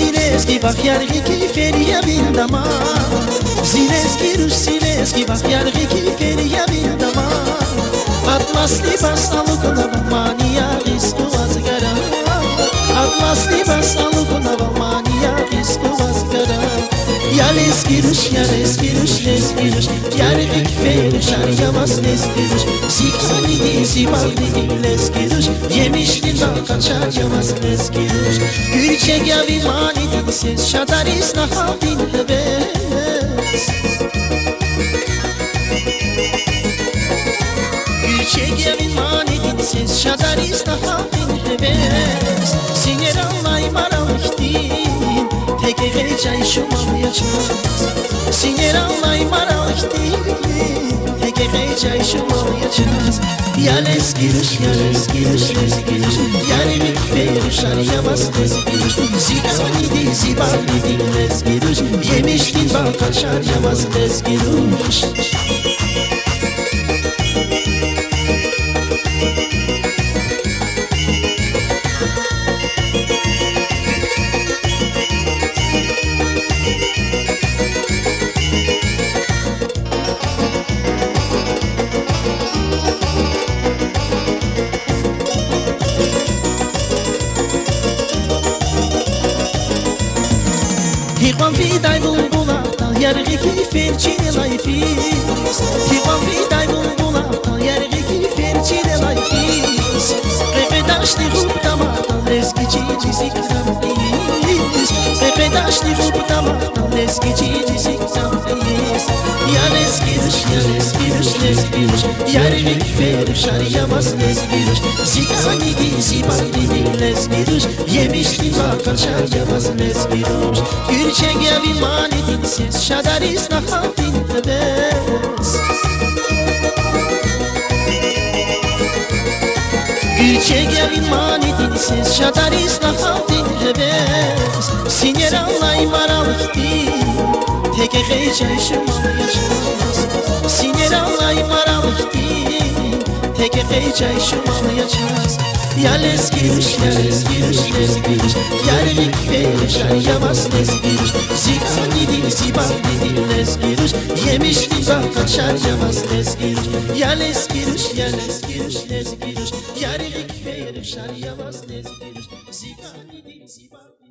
Zileski, bak yargı keyferiye bin dama. Zileski, bak yargı keyferiye bin dama. Atmasli basalıkına maniya ristu vazgara. Atmasli basalıkına maniya ristu vazgara. Yaleskiruş, yargı keyferiş arayamaz leskiruş. Zikani zibaldi leskiruş. Yemiştin kaçar yamaz leskiruş. Gülçek ya bir manidin ses şadaris nahavdin heves. Gülçek ya bir manidin ses şadaris nahavdin heves. Siner Allah'y maralıktin teke gecay şumamayacağız. Siner Allah'y maralıktin teke gecay şumamayacağız. Yaleskiruş, yarimi keyferiş arayamaz leskiruş. Zikanidi zibalidi leskiruş. Yemiştin bal kaçar yamaz leskiruş. Tiqvan viday bulbulaqdan yargı keyferçine layfis. Tiqvan viday bulbulaqdan yargı keyferçine layfis. Qeqedaşli xubdamaqdan leskici zikramdayız. Qeqedaşli xubdamaqdan leskici zikramdayız. Yaleskiruş, yargı keyferiş arayamaz leskiruş. Zikanidi zibalidi leskiruş. Yemiştin kaçar yamaz leskiruş. Gülçek ya bir manidin ses şadaris nahavdin heves. Gülçek ya bir manidin ses şadaris nahavdin heves. Siner Allah'y maralıktin teke gecay şumamayacağız. Siner Allah'y maralıktin teke gecay şumamayacağız. Yaleskiruş, yarimi keyferiş arayamaz leskiruş. Zikanidi zibalidi leskiruş. Yemiştin bal kaçar yamaz leskiruş. Yaleskiruş, yarimi keyferiş arayamaz leskiruş. Zikanidi zibalidi